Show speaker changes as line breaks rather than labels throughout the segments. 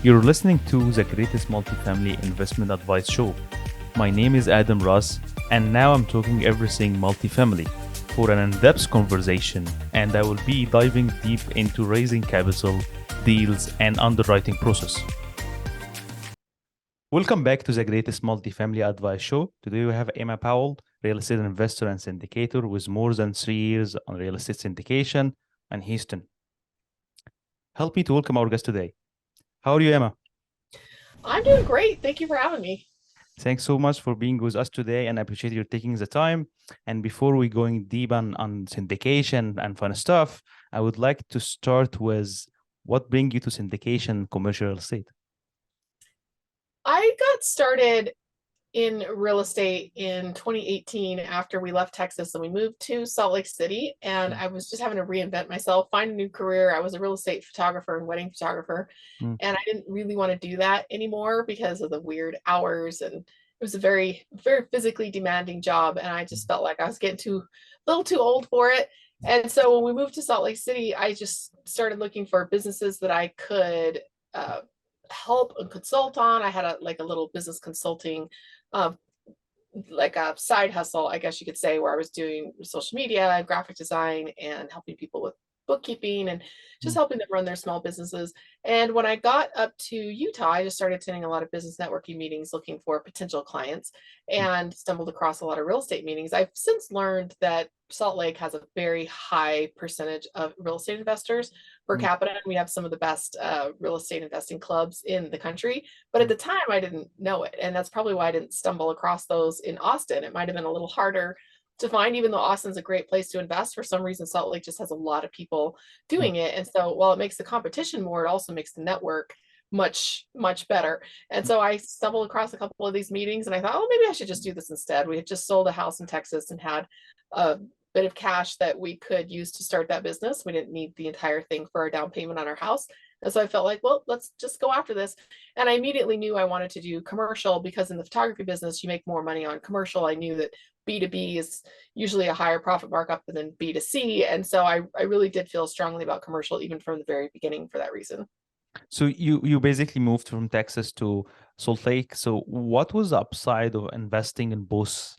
You're listening to the greatest multifamily investment advice show. My name is Adam Ras, and now I'm talking everything multifamily for an in-depth conversation, and I will be diving deep into raising capital, deals, and underwriting process. Welcome back to the greatest multifamily advice show. Today we have Emma Powell, real estate investor and syndicator with more than 3 years on real estate syndication in Houston. Help me to welcome our guest today. How are you, Emma?
I'm doing great. Thank you for having me.
Thanks so much for being with us today, and I appreciate you taking the time. And before we going deep on syndication and fun stuff, I would like to start with what bring you to syndication commercial real estate?
I got started in real estate in 2018 after we left Texas and we moved to Salt Lake City. And
Mm,
I was just having to reinvent myself, find a new career. I was a real estate photographer and wedding photographer.
mm,
And I didn't really want to do that anymore because of the weird hours. And it was a very, very physically demanding job. And I just felt like I was getting a little too old for it. And so when we moved to Salt Lake City, I just started looking for businesses that I could uh, help and consult on. I had a little business consulting, uh, like a side hustle, I guess you could say, where I was doing social media, graphic design, and helping people with bookkeeping and just
mm,
helping them run their small businesses. And when I got up to Utah, I just started attending a lot of business networking meetings looking for potential clients
mm,
and stumbled across a lot of real estate meetings. I've since learned that Salt Lake has a very high percentage of real estate investors per
mm,
capita. We have some of the best real estate investing clubs in the country. But at
mm.
the time, I didn't know it. And that's probably why I didn't stumble across those in Austin. It might have been a little harder to find, even though Austin's a great place to invest. For some reason, Salt Lake just has a lot of people
Mm.
doing it. And so while it makes the competition more, it also makes the network much, much better. And so I stumbled across a couple of these meetings and I thought, oh, maybe I should just do this instead. We had just sold a house in Texas and had a bit of cash that we could use to start that business. We didn't need the entire thing for our down payment on our house. And so I felt like, well, let's just go after this. And I immediately knew I wanted to do commercial because in the photography business, you make more money on commercial. I knew that B2B is usually a higher profit markup than B2C. And so I really did feel strongly about commercial, even from the very beginning for that reason.
So you basically moved from Texas to Salt Lake. So what was the upside of investing in both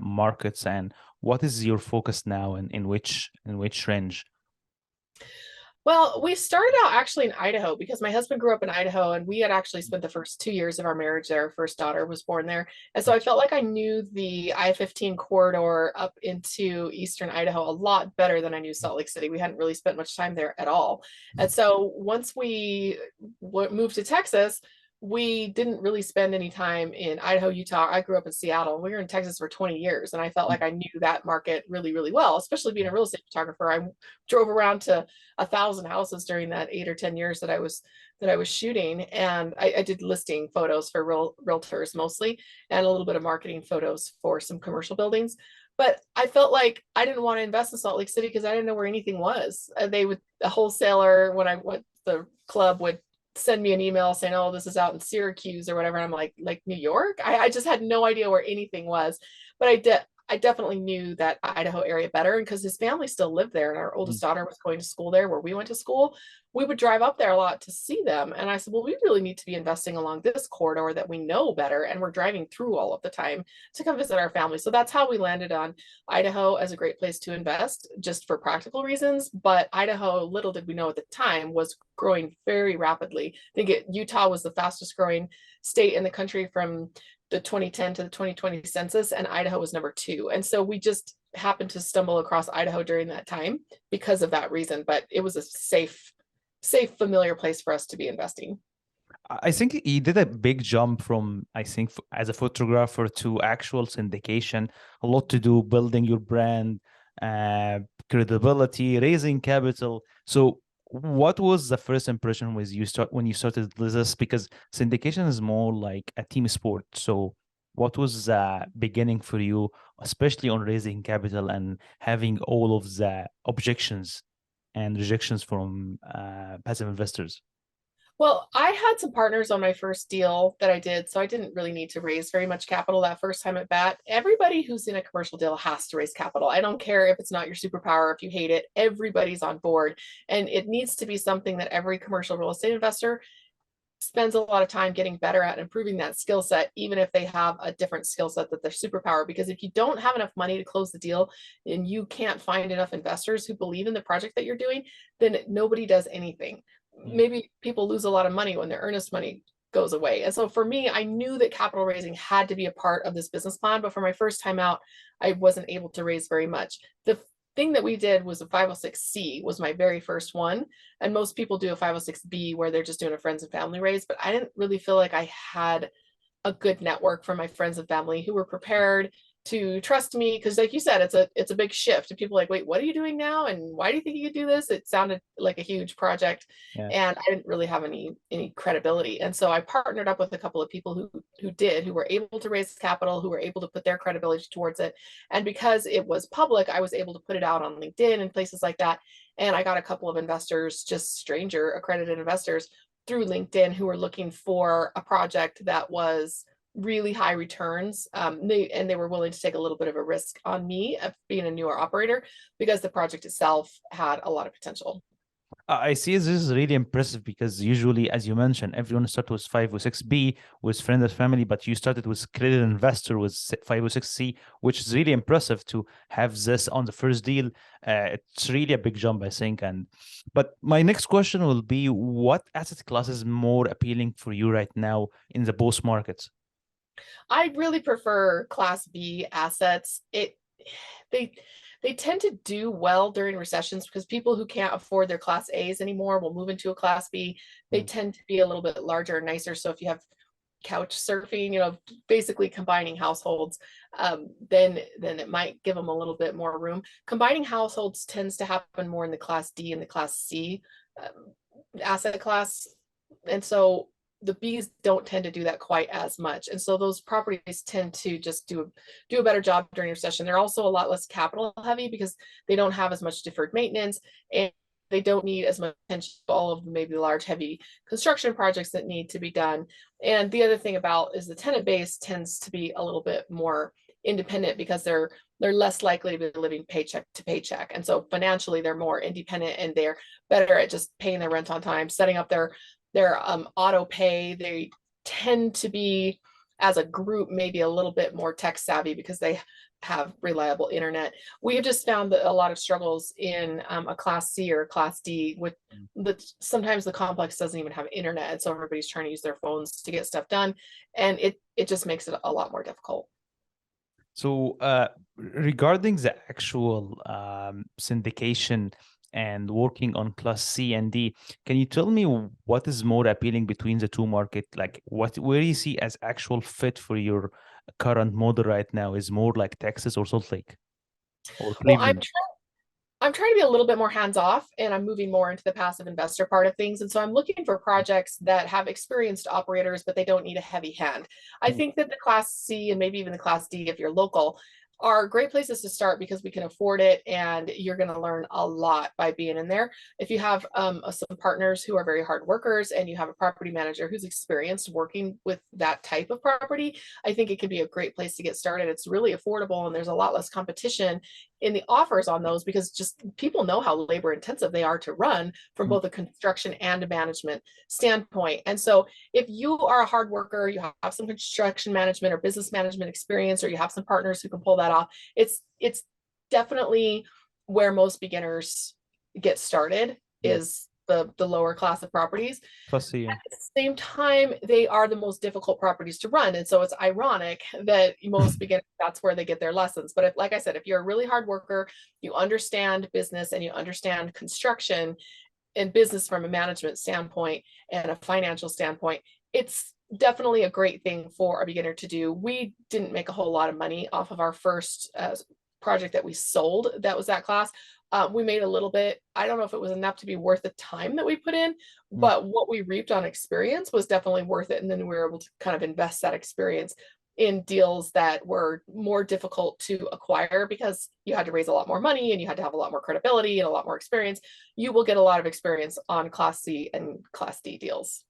markets, and what is your focus now, and in which range?
Well, we started out actually in Idaho because my husband grew up in Idaho and we had actually spent the first 2 years of our marriage there. Our first daughter was born there. And so I felt like I knew the I-15 corridor up into eastern Idaho a lot better than I knew Salt Lake City. We hadn't really spent much time there at all. And so once we moved to Texas, we didn't really spend any time in Idaho, Utah. I grew up in Seattle. We were in Texas for 20 years, and I felt like I knew that market really, really well, especially being a real estate photographer. I drove around to 1,000 houses during that 8 or 10 years that I was shooting, and I did listing photos for realtors mostly, and a little bit of marketing photos for some commercial buildings. But I felt like I didn't want to invest in Salt Lake City because I didn't know where anything was. The wholesaler, when I went, the club would send me an email saying, "Oh, this is out in Syracuse or whatever." And I'm like New York? I just had no idea where anything was. But I definitely knew that Idaho area better. And because his family still lived there and our
Mm.
oldest daughter was going to school there where we went to school, we would drive up there a lot to see them. And I said, well, we really need to be investing along this corridor that we know better. And we're driving through all of the time to come visit our family. So that's how we landed on Idaho as a great place to invest, just for practical reasons. But Idaho, little did we know at the time, was growing very rapidly. Utah was the fastest growing state in the country from the 2010 to the 2020 census, and Idaho was number two. And so we just happened to stumble across Idaho during that time because of that reason. But it was a safe, familiar place for us to be investing.
I think he did a big jump from, I think, as a photographer to actual syndication. A lot to do building your brand, uh, credibility, raising capital. So, what was the first impression when you started this? Because syndication is more like a team sport. So, what was the beginning for you, especially on raising capital and having all of the objections and rejections from passive investors?
Well, I had some partners on my first deal that I did, so I didn't really need to raise very much capital that first time at bat. Everybody who's in a commercial deal has to raise capital. I don't care if it's not your superpower, if you hate it, everybody's on board. And it needs to be something that every commercial real estate investor spends a lot of time getting better at improving that skill set, even if they have a different skill set that they're superpower. Because if you don't have enough money to close the deal and you can't find enough investors who believe in the project that you're doing, then nobody does anything. Maybe people lose a lot of money when their earnest money goes away. And so for me, I knew that capital raising had to be a part of this business plan, but for my first time out, I wasn't able to raise very much. The thing that we did was a 506c was my very first one. And most people do a 506b where they're just doing a friends and family raise, but I didn't really feel like I had a good network from my friends and family who were prepared to trust me, because like you said, it's a big shift, and people are like, wait, what are you doing now, and why do you think you could do this? It sounded like a huge project.
Yeah.
And I didn't really have any credibility, and so I partnered up with a couple of people who were able to raise capital, who were able to put their credibility towards it. And because it was public, I was able to put it out on LinkedIn and places like that, and I got a couple of investors, just stranger accredited investors through LinkedIn, who were looking for a project that was really high returns. They were willing to take a little bit of a risk on me of being a newer operator, because the project itself had a lot of potential.
I see this is really impressive, because usually, as you mentioned, everyone starts with 506B with friends and family, but you started with credit investor with 506C, which is really impressive to have this on the first deal. It's really a big jump, I think. But my next question will be, what asset class is more appealing for you right now in the both markets?
I really prefer Class B assets. They tend to do well during recessions, because people who can't afford their Class A's anymore will move into a Class B. They tend to be a little bit larger and nicer. So if you have couch surfing, basically combining households, then it might give them a little bit more room. Combining households tends to happen more in the Class D and the Class C asset class. And so the Bs don't tend to do that quite as much. And so those properties tend to just do a better job during recession. They're also a lot less capital heavy, because they don't have as much deferred maintenance, and they don't need as much attention to all of the maybe large heavy construction projects that need to be done. And the other thing about is the tenant base tends to be a little bit more independent, because they're less likely to be living paycheck to paycheck. And so financially they're more independent, and they're better at just paying their rent on time, setting up their auto pay. They tend to be, as a group, maybe a little bit more tech savvy, because they have reliable internet. We have just found that a lot of struggles in a Class C or a Class D with sometimes the complex doesn't even have internet, and so everybody's trying to use their phones to get stuff done, and it just makes it a lot more difficult.
So regarding the actual syndication and working on Class C and D, can you tell me what is more appealing between the two market? Like, where you see as actual fit for your current model right now? Is more like Texas or Salt Lake or
Well,
Cleveland?
I'm trying to be a little bit more hands-off, and I'm moving more into the passive investor part of things. And so I'm looking for projects that have experienced operators, but they don't need a heavy hand. I think that the Class C and maybe even the Class D, if you're local, are great places to start, because we can afford it, and you're going to learn a lot by being in there. If you have some partners who are very hard workers, and you have a property manager who's experienced working with that type of property, I think it can be a great place to get started. It's really affordable, and there's a lot less competition in the offers on those, because just people know how labor intensive they are to run from both a construction and a management standpoint. And so if you are a hard worker, you have some construction management or business management experience, or you have some partners who can pull that off, it's definitely where most beginners get started, is the lower class of properties.
Plus, yeah.
At the same time, they are the most difficult properties to run. And so it's ironic that most beginners, that's where they get their lessons. But like I said, if you're a really hard worker, you understand business and you understand construction and business from a management standpoint and a financial standpoint, it's definitely a great thing for a beginner to do. We didn't make a whole lot of money off of our first project that we sold that was that class. We made a little bit. I don't know if it was enough to be worth the time that we put in, but what we reaped on experience was definitely worth it. And then we were able to kind of invest that experience in deals that were more difficult to acquire, because you had to raise a lot more money and you had to have a lot more credibility and a lot more experience. You will get a lot of experience on Class C and Class D deals.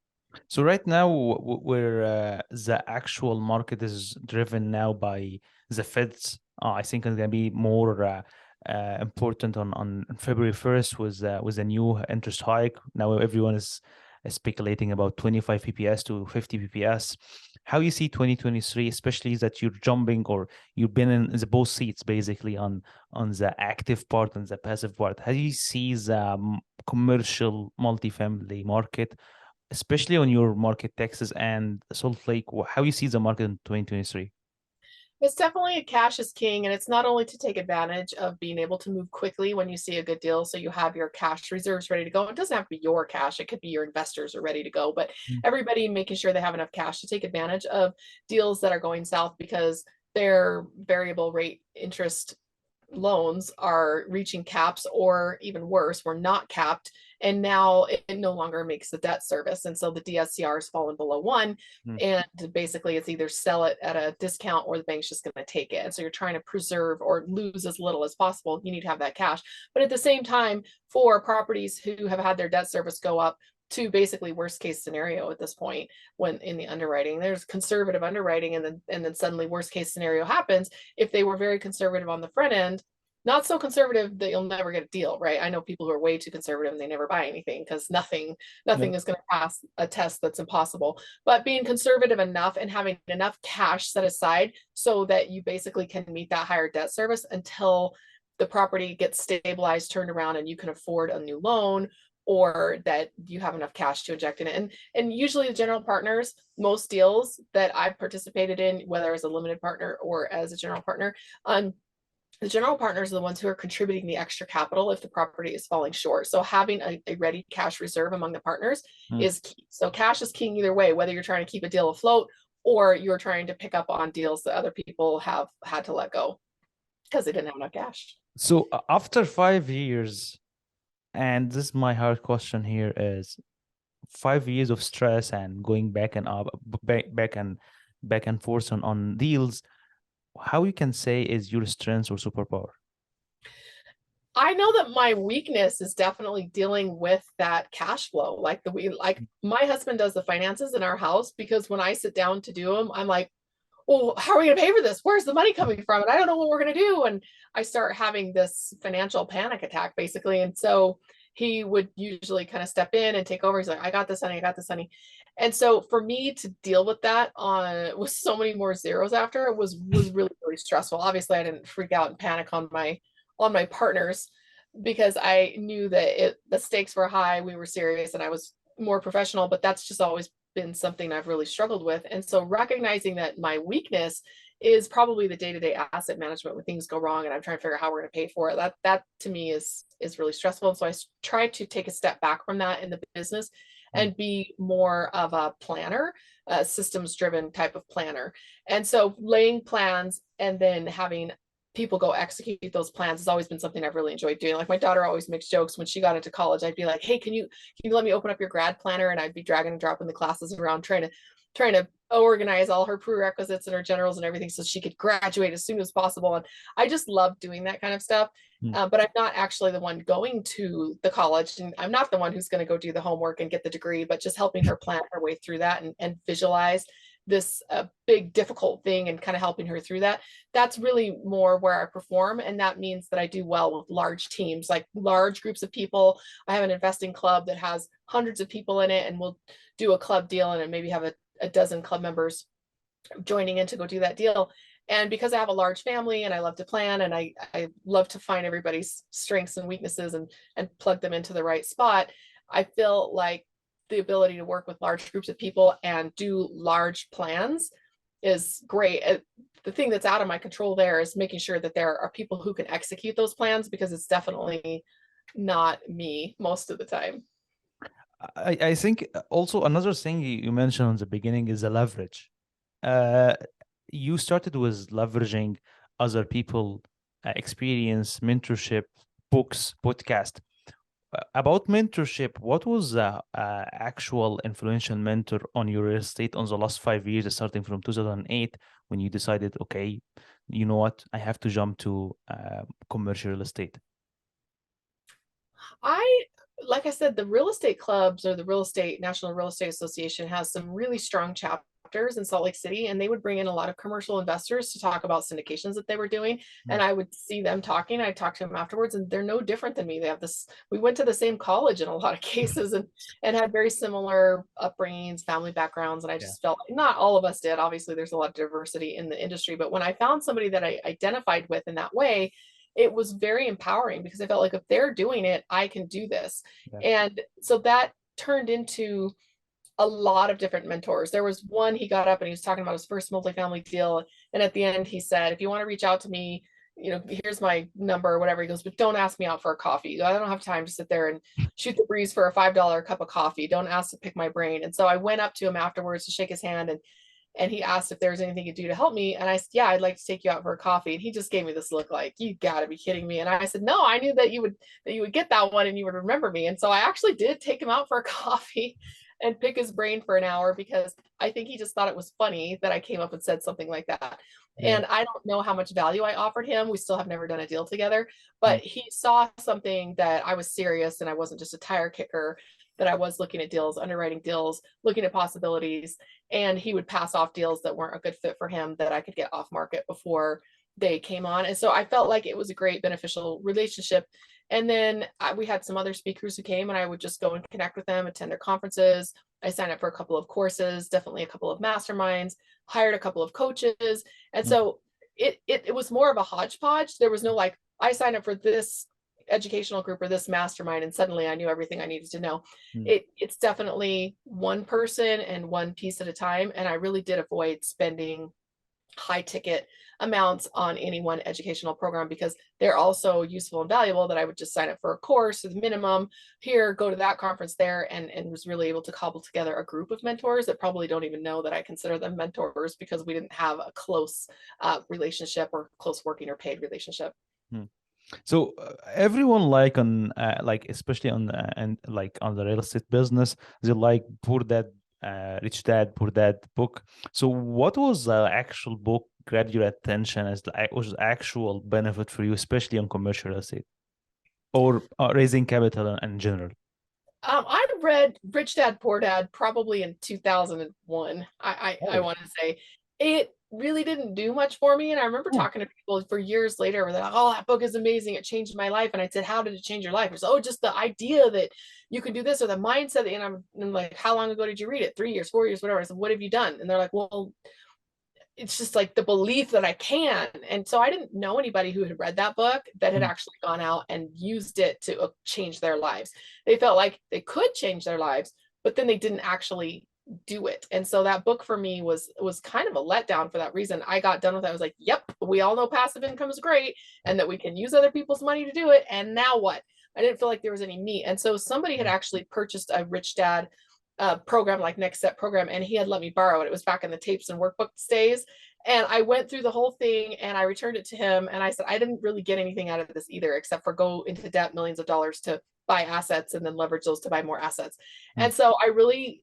So right now, where the actual market is driven now by the Feds, I think it's going to be more important on February 1st with a new interest hike. Now everyone is speculating about 25 pps to 50 pps. How you see 2023, especially that you're jumping, or you've been in the both seats basically, on the active part and the passive part. How do you see the commercial multifamily market, especially on your market, Texas and Salt Lake? How you see the market in 2023?
It's definitely a cash is king, and it's not only to take advantage of being able to move quickly when you see a good deal, so you have your cash reserves ready to go. It doesn't have to be your cash; it could be your investors are ready to go. But
Mm.
everybody making sure they have enough cash to take advantage of deals that are going south because their variable rate interest loans are reaching caps, or even worse, we're not capped. And now it no longer makes the debt service. And so the DSCR has fallen below 1.
Mm.
And basically, it's either sell it at a discount or the bank's just going to take it. And so you're trying to preserve or lose as little as possible. You need to have that cash. But at the same time, for properties who have had their debt service go up to basically worst case scenario at this point, when in the underwriting, there's conservative underwriting, and then suddenly worst case scenario happens. If they were very conservative on the front end, not so conservative that you'll never get a deal, right? I know people who are way too conservative and they never buy anything because nothing
Yeah.
is going to pass a test that's impossible. But being conservative enough and having enough cash set aside so that you basically can meet that higher debt service until the property gets stabilized, turned around, and you can afford a new loan, or that you have enough cash to inject in it. And usually the general partners, most deals that I've participated in, whether as a limited partner or as a general partner, the general partners are the ones who are contributing the extra capital if the property is falling short. So having a ready cash reserve among the partners
Mm.
is key. So cash is king either way, whether you're trying to keep a deal afloat or you're trying to pick up on deals that other people have had to let go because they didn't have enough cash.
So after 5 years, and this is my hard question here, is 5 years of stress and going back and up, back and forth on deals, how you can say is your strength or superpower?
I know that my weakness is definitely dealing with that cash flow. Like my husband does the finances in our house, because when I sit down to do them, I'm like, well, how are we going to pay for this? Where's the money coming from? And I don't know what we're going to do. And I start having this financial panic attack, basically. And so he would usually kind of step in and take over. He's like, I got this, honey. I got this, honey. And so for me to deal with that with so many more zeros after, it was really, really stressful. Obviously, I didn't freak out and panic on my partners, because I knew that the stakes were high, we were serious, and I was more professional. But that's just always been something I've really struggled with. And so recognizing that my weakness is probably the day-to-day asset management when things go wrong and I'm trying to figure out how we're going to pay for it. That to me is really stressful. And so I try to take a step back from that in the business and be more of a planner, a systems driven type of planner. And so laying plans and then having people go execute those plans has always been something I've really enjoyed doing. Like my daughter always makes jokes when she got into college. I'd be like, hey, can you let me open up your grad planner? And I'd be dragging and dropping the classes around, trying to organize all her prerequisites and her generals and everything so she could graduate as soon as possible. And I just love doing that kind of stuff. But I'm not actually the one going to the college, and I'm not the one who's going to go do the homework and get the degree, but just helping her plan her way through that and visualize this big difficult thing and kind of helping her through that. That's really more where I perform. And that means that I do well with large teams, like large groups of people. I have an investing club that has hundreds of people in it, and we'll do a club deal and maybe have a dozen club members joining in to go do that deal. And because I have a large family and I love to plan, and I love to find everybody's strengths and weaknesses and plug them into the right spot, I feel like the ability to work with large groups of people and do large plans is great. The thing that's out of my control there is making sure that there are people who can execute those plans, because it's definitely not me most of the time.
I think also another thing you mentioned in the beginning is the leverage. Uh, you started with leveraging other people, experience, mentorship, books, podcast. About mentorship, what was the actual influential mentor on your real estate on the last 5 years, starting from 2008, when you decided, okay, you know what, I have to jump to commercial real estate? Like I said, the real estate clubs, or the National Real Estate Association, has some really strong chapters
chapters in Salt Lake City, and they would bring in a lot of commercial investors to talk about syndications that they were doing. And I would see them talking. I'd talk to them afterwards, and they're no different than me. They have this, we went to the same college in a lot of cases, and had very similar upbringings, family backgrounds. And I just felt like not all of us did. Obviously, there's a lot of diversity in the industry, but when I found somebody that I identified with in that way, it was very empowering, because I felt like if they're doing it, I can do this. And so that turned into a lot of different mentors. There was one, he got up and he was talking about his first multifamily deal. And at the end, he said, if you want to reach out to me, you know, here's my number or whatever. He goes, but don't ask me out for a coffee. I don't have time to sit there and shoot the breeze for a $5 cup of coffee. Don't ask to pick my brain. And so I went up to him afterwards to shake his hand, and he asked if there was anything he could do to help me. And I said, yeah, I'd like to take you out for a coffee. And he just gave me this look like, you gotta be kidding me. And I said, no, I knew that you would get that one and you would remember me. And so I actually did take him out for a coffee and pick his brain for an hour, because I think he just thought it was funny that I came up and said something like that. And I don't know how much value I offered him. We still have never done a deal together, but he saw something that I was serious and I wasn't just a tire kicker, that I was looking at deals, underwriting deals, looking at possibilities, and he would pass off deals that weren't a good fit for him that I could get off market before they came on. And so I felt like it was a great beneficial relationship. And then we had some other speakers who came, and I would just go and connect with them, attend their conferences. I signed up for a couple of courses, definitely a couple of masterminds, hired a couple of coaches. And so it was more of a hodgepodge. There was no like, I signed up for this educational group or this mastermind and suddenly I knew everything I needed to know. It's definitely one person and one piece at a time. And I really did avoid spending high ticket amounts on any one educational program, because they're also useful and valuable, that I would just sign up for a course with minimum here, go to that conference there, and was really able to cobble together a group of mentors that probably don't even know that I consider them mentors, because we didn't have a close relationship or close working or paid relationship.
So everyone like especially on and like on the real estate business, they like Poor Dad, Rich Dad, Poor Dad book. So what was the actual book grabbed your attention as was actual benefit for you, especially on commercial real estate or raising capital in general?
I read Rich Dad Poor Dad probably in 2001. I want to say it really didn't do much for me. And I remember talking to people for years later where they're like, oh, that book is amazing. It changed my life. And I said, how did it change your life? It was, oh, just the idea that you can do this, or the mindset. And I'm like, how long ago did you read it? 3 years, 4 years, whatever. I said, what have you done? And they're like, well, it's just like the belief that I can. And so I didn't know anybody who had read that book that had actually gone out and used it to change their lives. They felt like they could change their lives, but then they didn't actually do it. And so that book for me was kind of a letdown for that reason. I got done with it. I was like, yep, we all know passive income is great and that we can use other people's money to do it. And now what? I didn't feel like there was any meat. And so somebody had actually purchased a Rich Dad program, like Next Step program, and he had let me borrow it. It was back in the tapes and workbooks days. And I went through the whole thing and I returned it to him. And I said, I didn't really get anything out of this either, except for go into debt, millions of dollars to buy assets and then leverage those to buy more assets. And so I really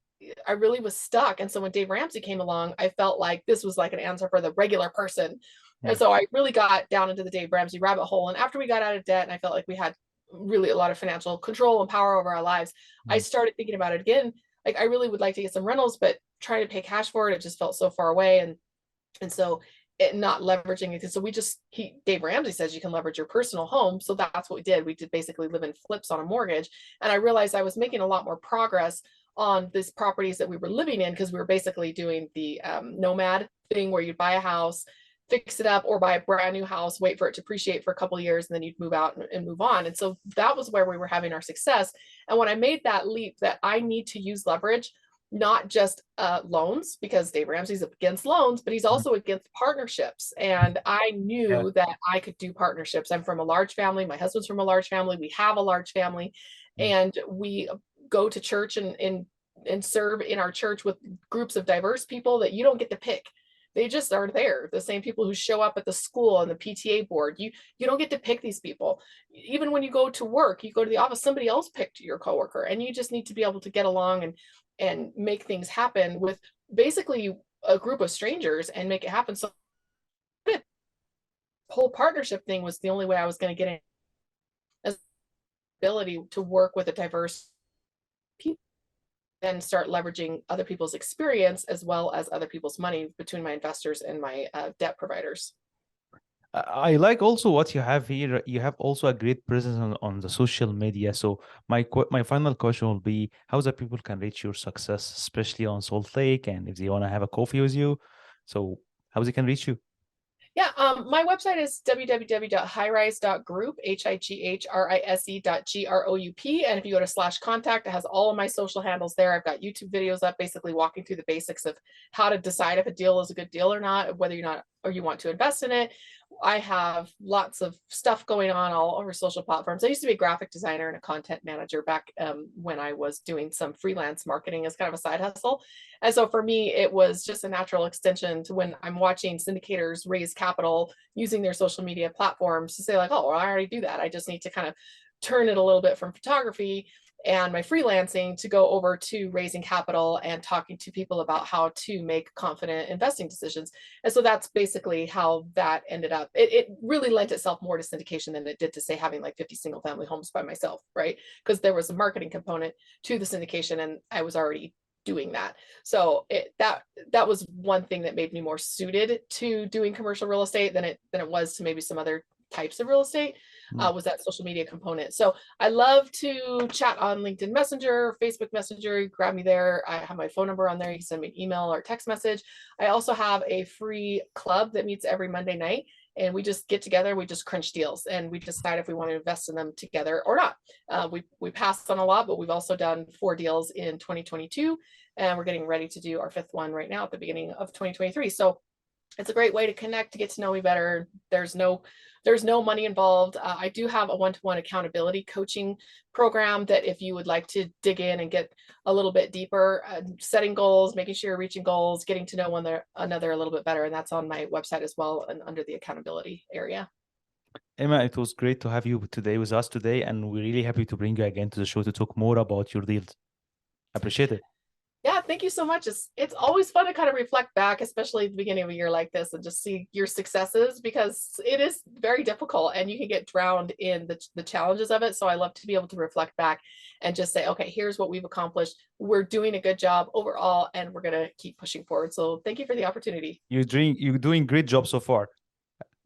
was stuck. And so when Dave Ramsey came along, I felt like this was like an answer for the regular person. And so I really got down into the Dave Ramsey rabbit hole. And after we got out of debt and I felt like we had really a lot of financial control and power over our lives, I started thinking about it again. Like I really would like to get some rentals, but trying to pay cash for it, it just felt so far away. And so it not leveraging it. So Dave Ramsey says you can leverage your personal home. So that's what we did. We did basically live in flips on a mortgage. And I realized I was making a lot more progress on these properties that we were living in, because we were basically doing the nomad thing where you'd buy a house, fix it up, or buy a brand new house, wait for it to appreciate for a couple of years, and then you'd move out and move on. And so that was where we were having our success. And when I made that leap that I need to use leverage, not just loans, because Dave Ramsey's against loans, but he's also against partnerships. And I knew that I could do partnerships. I'm from a large family. My husband's from a large family. We have a large family, and we go to church and serve in our church with groups of diverse people that you don't get to pick. They just are there. The same people who show up at the school and the PTA board. You don't get to pick these people. Even when you go to work, you go to the office, somebody else picked your coworker, and you just need to be able to get along and make things happen with basically a group of strangers and make it happen. So the whole partnership thing was the only way I was going to get in, as ability to work with a diverse people. then start leveraging other people's experience as well as other people's money between my investors and my debt providers.
I like also what you have here. You have also a great presence on the social media. So my final question will be, how the people can reach your success, especially on Salt Lake, and if they want to have a coffee with you. So how they can reach you?
Yeah, my website is www.highrise.group, HIGHRISE.GROUP. And if you go to /contact, it has all of my social handles there. I've got YouTube videos up basically walking through the basics of how to decide if a deal is a good deal or not, whether you're not or you want to invest in it. I have lots of stuff going on all over social platforms. I used to be a graphic designer and a content manager back when I was doing some freelance marketing as kind of a side hustle. And so for me, it was just a natural extension to when I'm watching syndicators raise capital using their social media platforms to say like, oh, well, I already do that. I just need to kind of turn it a little bit from photography and my freelancing to go over to raising capital and talking to people about how to make confident investing decisions. And so that's basically how that ended up. It really lent itself more to syndication than it did to say having like 50 single family homes by myself, right? Because there was a marketing component to the syndication and I was already doing that. So that was one thing that made me more suited to doing commercial real estate than it was to maybe some other types of real estate. Was that social media component. So I love to chat on LinkedIn Messenger, Facebook Messenger. You grab me there. I have my phone number on there. You can send me an email or text message. I also have a free club that meets every Monday night. And we just get together, we just crunch deals and we decide if we want to invest in them together or not. We passed on a lot, but we've also done 4 deals in 2022. And we're getting ready to do our 5th one right now at the beginning of 2023. So it's a great way to connect, to get to know me better. There's no money involved. I do have a one-to-one accountability coaching program that if you would like to dig in and get a little bit deeper, setting goals, making sure you're reaching goals, getting to know one another a little bit better. And that's on my website as well and under the accountability area.
Emma, it was great to have you today with us today, and we're really happy to bring you again to the show to talk more about your deals. Appreciate it.
Yeah, thank you so much. It's always fun to kind of reflect back, especially at the beginning of a year like this, and just see your successes because it is very difficult and you can get drowned in the challenges of it. So I love to be able to reflect back and just say, okay, here's what we've accomplished. We're doing a good job overall, and we're going to keep pushing forward. So thank you for the opportunity.
You're doing great job so far.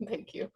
Thank you.